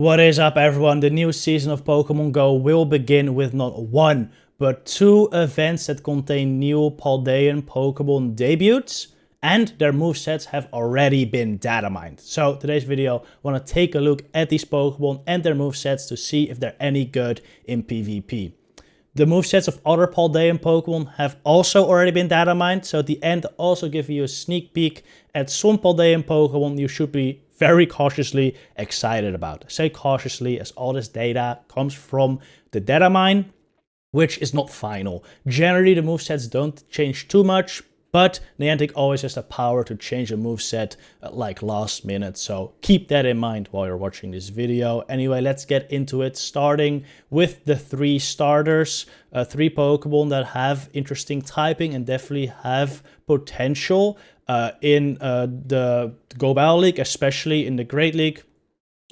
What is up, everyone? The new season of Pokemon Go will begin with not one, but two events that contain new Paldean Pokemon debuts, and their movesets have already been data mined. So today's video, I want to take a look at these Pokemon and their movesets to see if they're any good in PvP. The movesets of other Paldean Pokemon have also already been data mined, so at the end I'll also give you a sneak peek at some Paldean Pokemon you should be very cautiously excited about. I say cautiously as all this data comes from the data mine, which is not final. Generally the movesets don't change too much, but Niantic always has the power to change a moveset like last minute, so keep that in mind while you're watching this video. Anyway, let's get into it, starting with the three starters. Three Pokemon that have interesting typing and definitely have potential in the Go Battle League, especially in the Great League.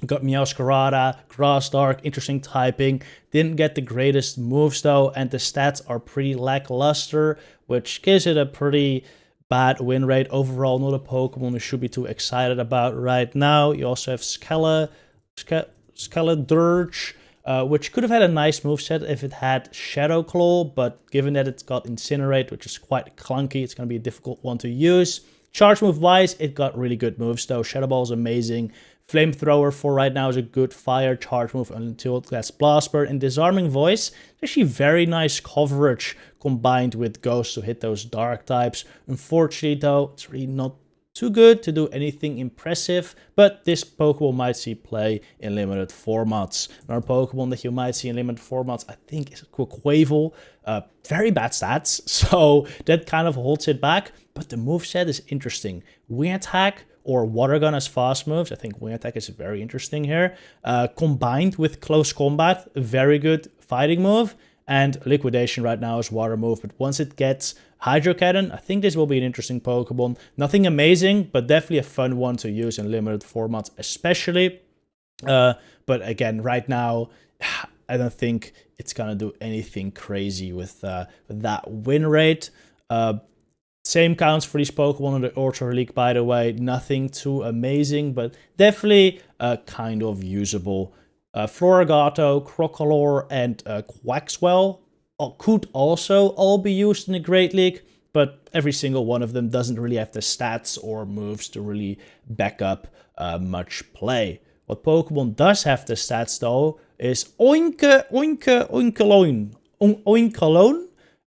Got Meowscarada, Grass Dark, interesting typing. Didn't get the greatest moves though, and the stats are pretty lackluster, which gives it a pretty bad win rate overall. Not a Pokemon you should be too excited about right now. You also have Scaladurge, which could have had a nice moveset if it had Shadow Claw, but given that it's got Incinerate, which is quite clunky, it's going to be a difficult one to use. Charge move wise, it got really good moves though. Shadow Ball is amazing. Flamethrower for right now is a good fire charge move until it gets Blast Burn. And Disarming Voice, actually very nice coverage combined with Ghost to hit those dark types. Unfortunately though, it's really not too good to do anything impressive, but this Pokemon might see play in limited formats. Another Pokemon that you might see in limited formats, I think, is Quavel. Very bad stats, so that kind of holds it back, but the moveset is interesting. Wing Attack or Water Gun as fast moves, I think Wing Attack is very interesting here. Combined with Close Combat, a very good fighting move. And Liquidation right now is water move, but once it gets Hydro Cannon, I think this will be an interesting Pokemon. Nothing amazing, but definitely a fun one to use in limited formats especially. But again, right now, I don't think it's gonna do anything crazy with that win rate. Same counts for these Pokemon in the Ultra League, by the way. Nothing too amazing, but definitely kind of usable. Florigato, Crocalor, and Quaxwell could also all be used in the Great League, but every single one of them doesn't really have the stats or moves to really back up much play. What Pokemon does have the stats though is Oinkologne,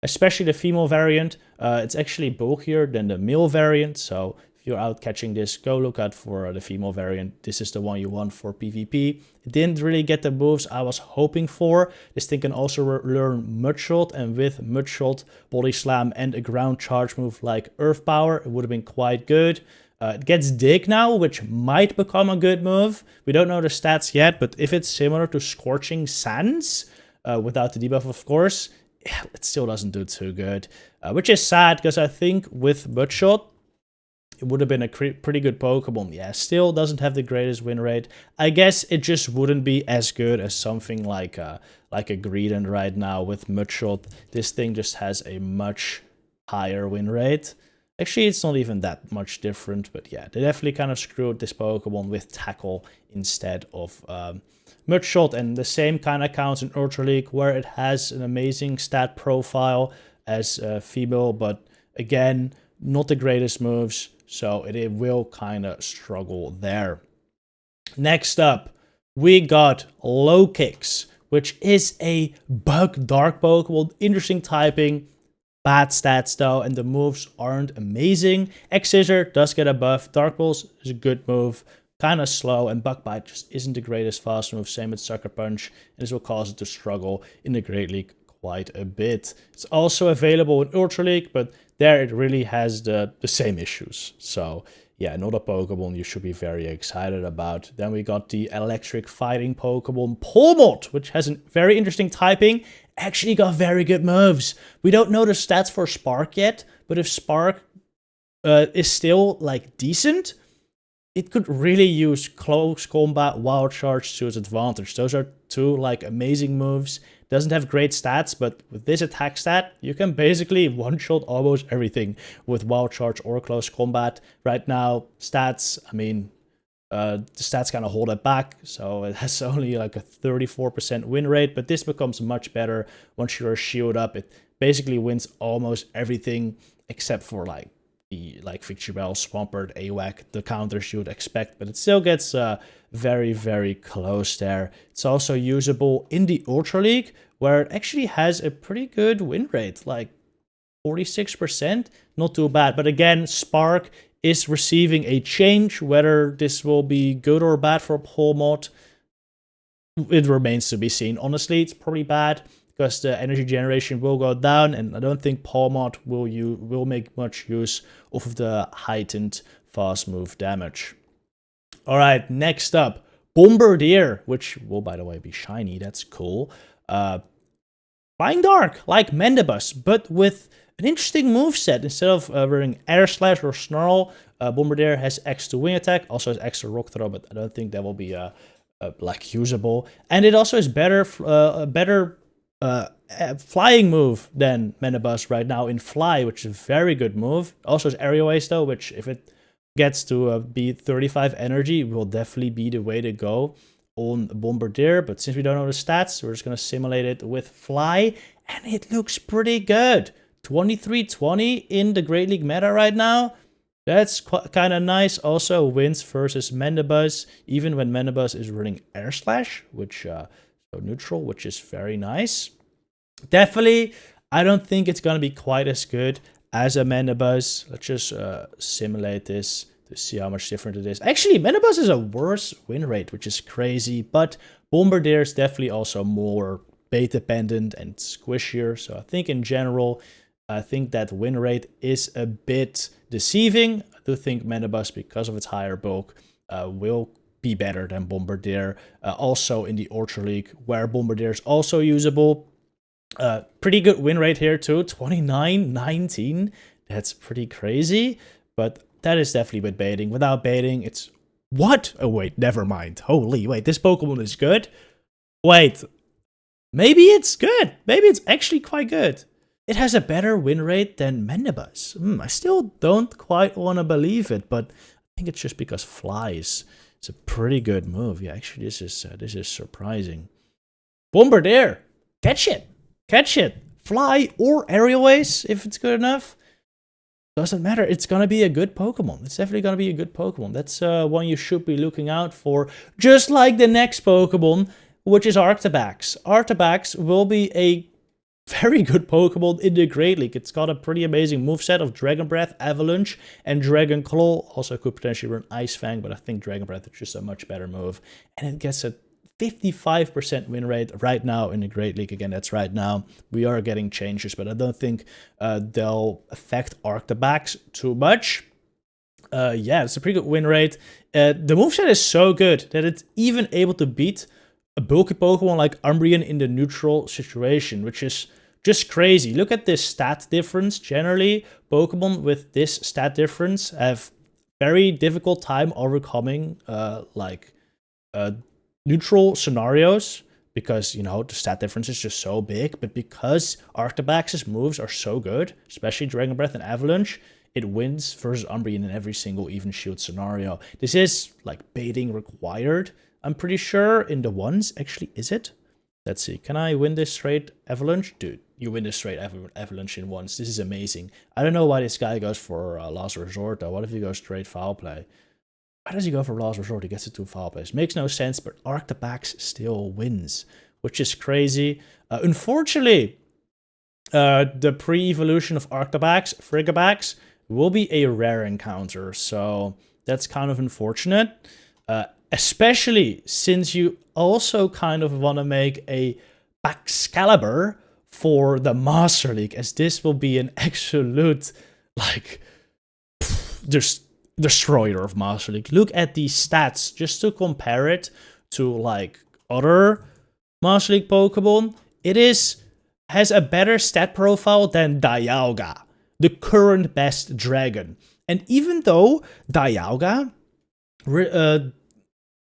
especially the female variant. It's actually bulkier than the male variant, so if you're out catching this, go look out for the female variant. This is the one you want for PvP. It didn't really get the moves I was hoping for. This thing can also learn Mudshot, and with Mudshot, Body Slam, and a ground charge move like Earth Power, it would have been quite good. It gets Dig now, which might become a good move. We don't know the stats yet, but if it's similar to Scorching Sands, without the debuff of course, it still doesn't do too good. Which is sad, because I think with Mudshot, it would have been a pretty good Pokemon. Yeah, still doesn't have the greatest win rate. I guess it just wouldn't be as good as something like a Greedent right now with Mudshot. This thing just has a much higher win rate. Actually, it's not even that much different, but yeah, they definitely kind of screwed this Pokemon with Tackle instead of Mudshot. And the same kind of counts in Ultra League, where it has an amazing stat profile as female, but again, not the greatest moves. So it will kind of struggle there. Next up, we got Lokix, which is a Bug Dark Pokemon. Interesting typing, bad stats though, and the moves aren't amazing. X-Scissor does get a buff. Dark Pulse is a good move, kind of slow, and Bug Bite just isn't the greatest fast move. Same with Sucker Punch, and this will cause it to struggle in the Great League quite a bit. It's also available in Ultra League, but there it really has the same issues. So yeah, not a Pokemon you should be very excited about. Then we got the electric fighting Pokemon Pawmot, which has a very interesting typing. Actually got very good moves. We don't know the stats for Spark yet, but if Spark is still like decent, it could really use Close Combat, Wild Charge to its advantage. Those are two like amazing moves. Doesn't have great stats, but with this attack stat, you can basically one-shot almost everything with Wild Charge or Close Combat. Right now, stats, I mean, The stats kind of hold it back, so it has only like a 34% win rate, but this becomes much better once you're shield up. It basically wins almost everything except for like the Victreebel, Swampert, AWAC, the counters you would expect, but it still gets very, very close there. It's also usable in the Ultra League, where it actually has a pretty good win rate, like 46%, not too bad. But again, Spark is receiving a change. Whether this will be good or bad for Pawmot, it remains to be seen. Honestly, it's probably bad because the energy generation will go down, and I don't think Pawmot will make much use of the heightened fast move damage. All right, next up, Bombirdier, which will, by the way, be shiny. That's cool. Flying Dark, like Mandibus, but with an interesting moveset. Instead of wearing Air Slash or Snarl, Bombardier has extra wing attack, also has extra rock throw, but I don't think that will be like usable. And it also has better flying move than Mandibus right now in Fly, which is a very good move. Also has Aerial Ace though, which if it gets to be 35 energy, will definitely be the way to go on Bombardier. But since we don't know the stats, we're just going to simulate it with Fly, and it looks pretty good. 23-20 in the Great League meta right now. That's kind of nice. Also wins versus Mandibus, even when Mandibus is running Air Slash, which so neutral, which is very nice. Definitely, I don't think it's going to be quite as good as a Mandibus. Let's just simulate this to see how much different it is. Actually, Mandibus is a worse win rate, which is crazy, but Bombardier is definitely also more bait dependent and squishier. So I think in general, I think that win rate is a bit deceiving. I do think Mandibus, because of its higher bulk, will be better than Bombardier. Also in the Ultra League, where Bombardier is also usable. Pretty good win rate here too, 29-19. That's pretty crazy, but that is definitely with baiting. Without baiting, it's... What? Oh wait, never mind. Holy, wait, this Pokemon is good? Wait, maybe it's good. Maybe it's actually quite good. It has a better win rate than Mandibus. I still don't quite want to believe it, but I think it's just because Flies. It's a pretty good move. Yeah, actually, this is surprising. Bombardier, catch it. Catch it. Fly or Aerial Ace, if it's good enough. Doesn't matter. It's going to be a good Pokemon. It's definitely going to be a good Pokemon. That's one you should be looking out for. Just like the next Pokemon, which is Arctibax. Arctibax will be a very good Pokemon in the Great League. It's got a pretty amazing moveset of Dragon Breath, Avalanche, and Dragon Claw. Also could potentially run Ice Fang, but I think Dragon Breath is just a much better move. And it gets a 55% win rate right now in the Great League. Again, that's right now. We are getting changes, but I don't think they'll affect Arctibax too much. Yeah, it's a pretty good win rate. The moveset is so good that it's even able to beat a bulky Pokemon like Umbreon in the neutral situation, which is just crazy. Look at this stat difference. Generally, Pokemon with this stat difference have very difficult time overcoming neutral scenarios because, you know, the stat difference is just so big. But because Arctibax's moves are so good, especially Dragon Breath and Avalanche, it wins versus Umbreon in every single even shield scenario. This is like baiting required, I'm pretty sure, in the ones. Actually, is it? Let's see. Can I win this straight Avalanche? Dude, you win this straight Avalanche in ones. This is amazing. I don't know why this guy goes for Last Resort, though. What if he goes straight Foul Play? Why does he go for Last Resort? He gets it to Foul Play. Makes no sense, but Arctibax still wins, which is crazy. Unfortunately, the pre-evolution of Arctibax, Frigibax, will be a rare encounter, so that's kind of unfortunate. Especially since you also kind of want to make a Baxcalibur for the Master League, as this will be an absolute, like, just destroyer of Master League. Look at these stats, just to compare it to, like, other Master League Pokemon. It has a better stat profile than Dialga, the current best dragon. And even though Dialga...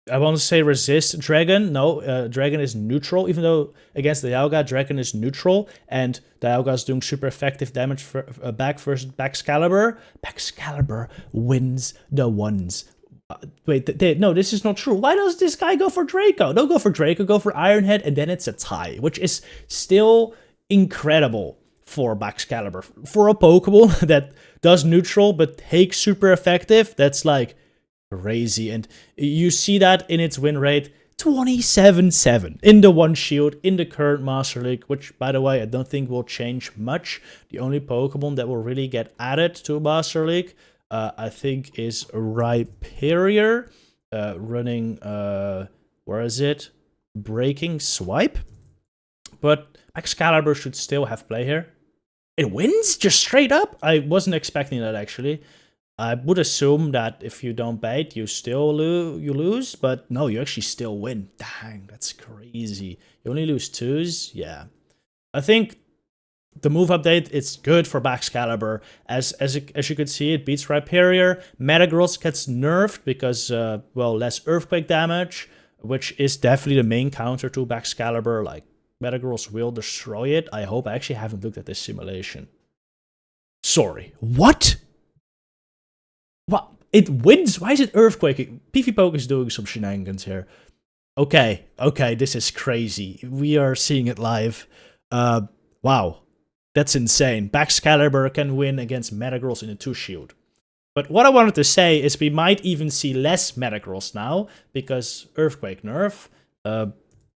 I want to say resist Dragon. No, Dragon is neutral. Even though against Dialga, Dragon is neutral. And Dialga is doing super effective damage for, back versus Baxcalibur. Baxcalibur wins the ones. Wait, no, this is not true. Why does this guy go for Draco? Don't go for Draco, go for Ironhead, and then it's a tie, which is still incredible for Baxcalibur. For a Pokemon that does neutral but takes super effective, that's like crazy. And you see that in its win rate, 27-7 in the one shield in the current Master League, which, by the way, I don't think will change much. The only Pokemon that will really get added to Master League, I think, is Rhyperior, running, where is it? Breaking Swipe. But Excalibur should still have play here. It wins just straight up? I wasn't expecting that, actually. I would assume that if you don't bait, you still lose, but no, you actually still win. Dang, that's crazy. You only lose 2s? Yeah. I think the move update, it's good for Baxcalibur. As you could see, it beats Rhyperior. Metagross gets nerfed because, well, less earthquake damage, which is definitely the main counter to Baxcalibur. Like, Metagross will destroy it. I hope. I actually haven't looked at this simulation. Sorry. What? What? It wins? Why is it earthquaking? PvPoke is doing some shenanigans here. Okay, this is crazy. We are seeing it live. Wow. That's insane. Baxcalibur can win against Metagross in a 2-shield. But what I wanted to say is we might even see less Metagross now, because Earthquake nerf.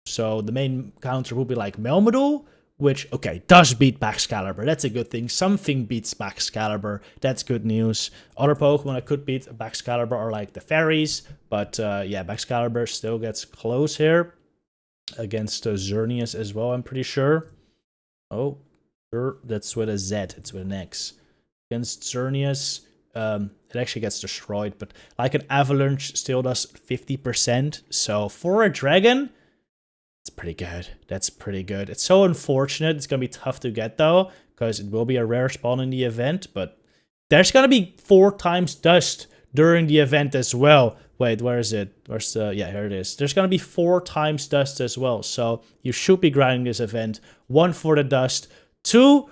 So the main counter will be like Melmetal, which, okay, does beat Baxcalibur. That's a good thing. Something beats Baxcalibur. That's good news. Other Pokemon that could beat Baxcalibur are like the Fairies. But yeah, Baxcalibur still gets close here against Xerneas as well, I'm pretty sure. Oh, sure, that's with a Z. It's with an X. Against Xerneas, it actually gets destroyed. But like an Avalanche still does 50%. So for a Dragon, it's pretty good. That's pretty good. It's so unfortunate. It's going to be tough to get, though, because it will be a rare spawn in the event. But there's going to be 4 times dust during the event as well. Wait, where is it? Where's the... Yeah, here it is. There's going to be 4 times dust as well. So you should be grinding this event. 1 for the dust. 2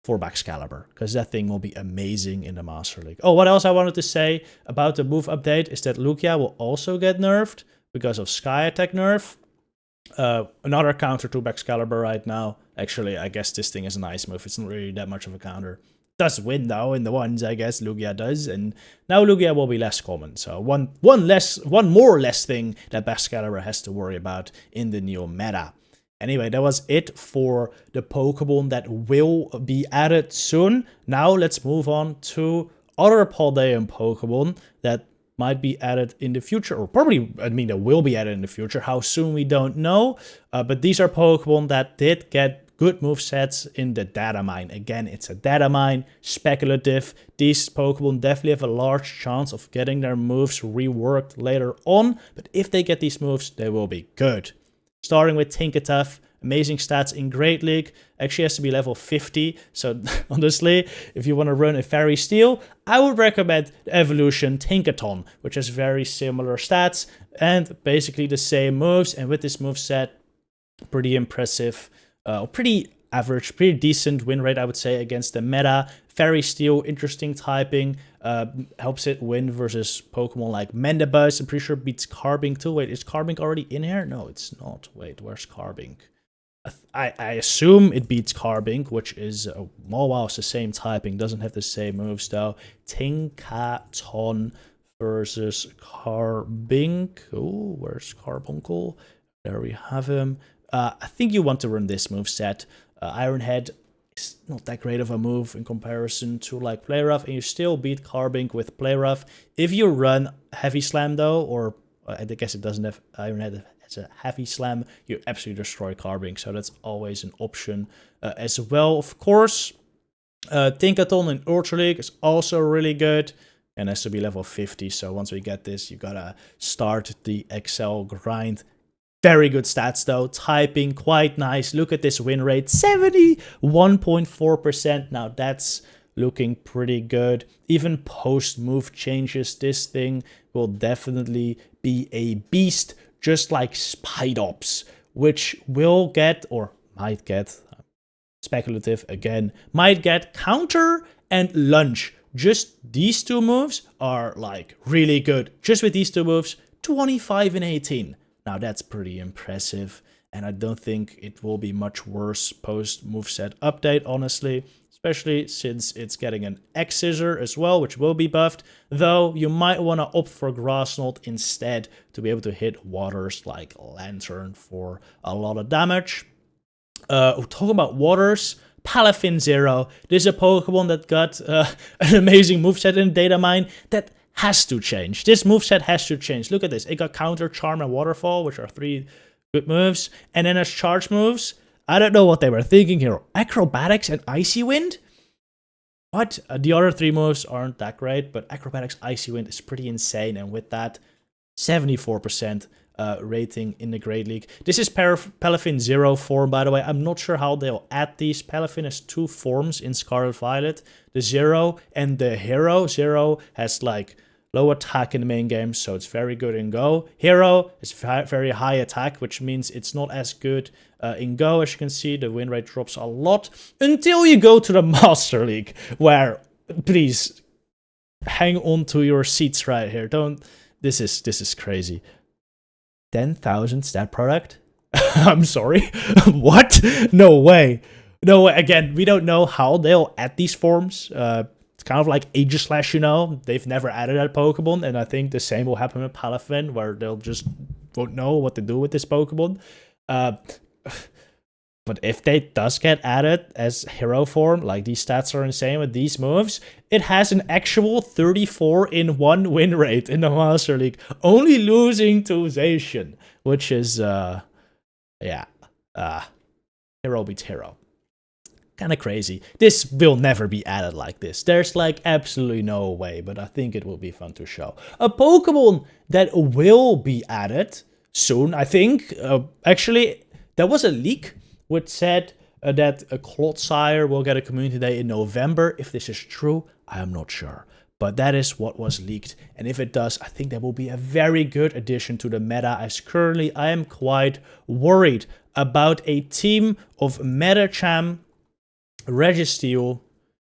for Baxcalibur, because that thing will be amazing in the Master League. Oh, what else I wanted to say about the move update is that Lugia will also get nerfed because of Sky Attack nerf. Another counter to Baxcalibur right now. Actually, I guess this thing is a nice move. It's not really that much of a counter. Does win though in the ones, I guess Lugia does, and now Lugia will be less common. So one more less thing that Baxcalibur has to worry about in the new meta. Anyway, that was it for the Pokemon that will be added soon. Now let's move on to other Paldean Pokemon that might be added in the future, or probably, I mean, they will be added in the future. How soon, we don't know. But these are Pokemon that did get good movesets in the data mine. Again, it's a data mine, speculative. These Pokemon definitely have a large chance of getting their moves reworked later on. But if they get these moves, they will be good. Starting with Tinkaton. Amazing stats in Great League. Actually has to be level 50. So honestly, if you want to run a Fairy Steel, I would recommend the Evolution Tinkaton, which has very similar stats and basically the same moves. And with this moveset, pretty impressive, pretty average, pretty decent win rate, I would say, against the meta. Fairy Steel, interesting typing, helps it win versus Pokemon like Mandibuzz. I'm pretty sure beats Carbink too. Wait, is Carbink already in here? No, it's not. Wait, where's Carbink? I assume it beats Carbink, which is wow, it's the same typing, doesn't have the same moves though. Tinkaton versus Carbink. Oh, where's Carbuncle? There we have him. I think you want to run this move set. Ironhead is not that great of a move in comparison to like Play Rough, and you still beat Carbink with Play Rough. If you run Heavy Slam though, or I guess it doesn't have Ironhead as a Heavy Slam, you absolutely destroy Carbink, so that's always an option as well. Of course, Tinkaton in Ultra League is also really good and has to be level 50, so once we get this, you gotta start the Excel grind. Very good stats though, typing quite nice. Look at this win rate, 71.4%. Now that's looking pretty good. Even post move changes, this thing will definitely be a beast, just like Spidops, which will get, or might get, speculative again, might get Counter and Lunge just these two moves are like really good. Just with these two moves, 25 and 18. Now that's pretty impressive, and I don't think it will be much worse post moveset update, honestly. Especially since it's getting an X-Scissor as well, which will be buffed. Though you might want to opt for Grass Knot instead to be able to hit waters like Lantern for a lot of damage. Talking about waters, Palafin Zero. This is a Pokemon that got an amazing moveset in Datamine that has to change. This moveset has to change. Look at this. It got Counter, Charm, and Waterfall, which are 3 good moves. And then as charge moves, I don't know what they were thinking here. Acrobatics and Icy Wind? What? The other 3 moves aren't that great, but Acrobatics, Icy Wind is pretty insane. And with that, 74% rating in the Great League. This is Palafin Zero form, by the way. I'm not sure how they'll add these. Palafin has 2 forms in Scarlet Violet. The Zero and the Hero. Zero has like low attack in the main game, so it's very good in Go. Hero is very high attack, which means it's not as good in Go. As you can see, the win rate drops a lot until you go to the Master League, where, please, hang on to your seats right here. Don't. This is crazy. 10,000 stat product? I'm sorry. What? No way. No way. Again, we don't know how they'll add these forms. It's kind of like Aegislash, you know. They've never added that Pokemon, and I think the same will happen with Palafin, where they'll just won't know what to do with this Pokemon. But if they does get added as hero form, like these stats are insane with these moves, it has an actual 34-1 win rate in the Master League, only losing to Zacian, which is, hero beats hero. Kind of crazy. This will never be added like this. There's like absolutely no way, but I think it will be fun to show. A Pokemon that will be added soon, I think. Actually, there was a leak which said that a Clodsire will get a community day in November. If this is true, I am not sure. But that is what was leaked. And if it does, I think that will be a very good addition to the meta, as currently I am quite worried about a team of Metacham, Registeel,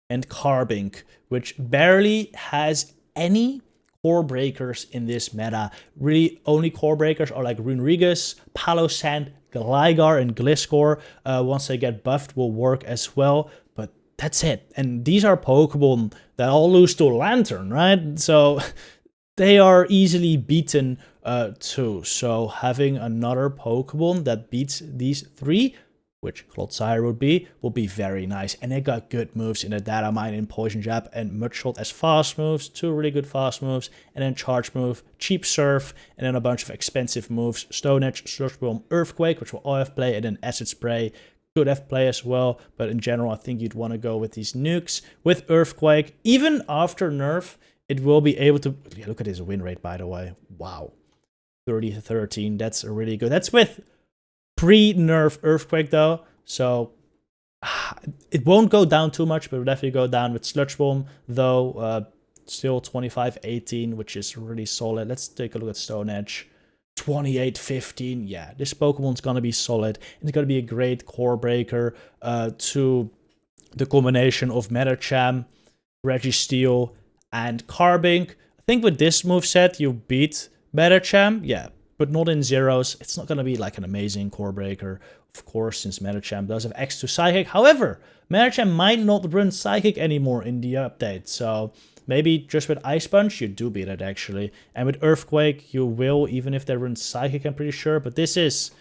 and Carbink, which barely has any core breakers in this meta. Really, only core breakers are like Runerigus, Palossand, Gligar, and Gliscor. Once they get buffed, will work as well. But that's it. And these are Pokemon that all lose to Lantern, right? So they are easily beaten too. So having another Pokemon that beats these 3, which Clodsire will be very nice. And they got good moves in the data mine in Poison Jab and Mudshot as fast moves, 2 really good fast moves, and then Charge Move, Cheap Surf, and then a bunch of expensive moves, Stone Edge, Sludge Bomb, Earthquake, which will all have play, and then Acid Spray could have play as well. But in general, I think you'd want to go with these nukes. With Earthquake, even after nerf, it will be able to... Look at his win rate, by the way. Wow. 30-13, that's really good. That's with pre-nerf Earthquake though, so it won't go down too much, but it'll definitely go down with Sludge Bomb though. Still 25-18, which is really solid. Let's take a look at Stone Edge. 28-15, yeah, this Pokemon's gonna be solid. It's gonna be a great core breaker to the combination of Metacham, Registeel, and Carbink. I think with this moveset you beat Metacham, yeah, but not in zeros. It's not going to be like an amazing core breaker, of course, since Metacham does have X2 Psychic. However, Metacham might not run Psychic anymore in the update, so maybe just with Ice Punch, you do beat it, actually. And with Earthquake, you will, even if they run Psychic, I'm pretty sure. But this is,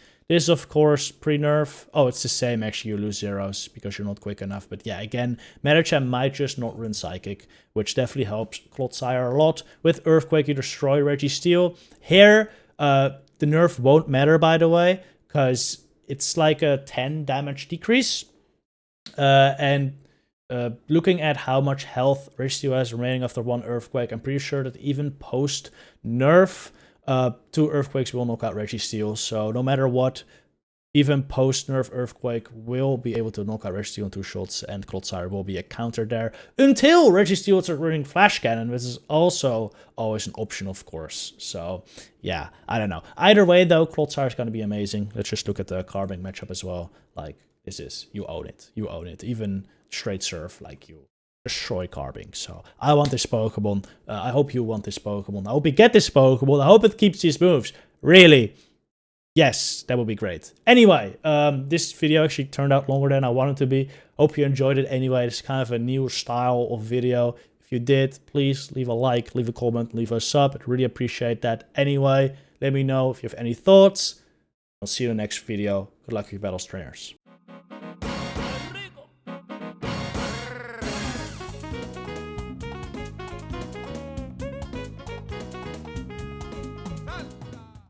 of course, pre-nerf. Oh, it's the same, actually. You lose zeros because you're not quick enough. But yeah, again, Metacham might just not run Psychic, which definitely helps Clodsire a lot. With Earthquake, you destroy Registeel. Here, the nerf won't matter, by the way, because it's like a 10 damage decrease. Looking at how much health Registeel has remaining after 1 Earthquake, I'm pretty sure that even post-nerf, 2 Earthquakes will knock out Registeel. So no matter what, even post-nerf Earthquake will be able to knock out Registeel in 2 shots, and Clodsire will be a counter there until Registeel starts running Flash Cannon, which is also always an option, of course. So yeah, I don't know. Either way, though, Clodsire is going to be amazing. Let's just look at the Carbink matchup as well. Like, you own it. You own it. Even straight surf, like, you destroy Carbink. So I want this Pokemon. I hope you want this Pokemon. I hope you get this Pokemon. I hope it keeps these moves. Really. Yes, that would be great. Anyway, this video actually turned out longer than I wanted to be. Hope you enjoyed it anyway. It's kind of a new style of video. If you did, please leave a like, leave a comment, leave a sub. I'd really appreciate that. Anyway, let me know if you have any thoughts. I'll see you in the next video. Good luck with your battles, trainers.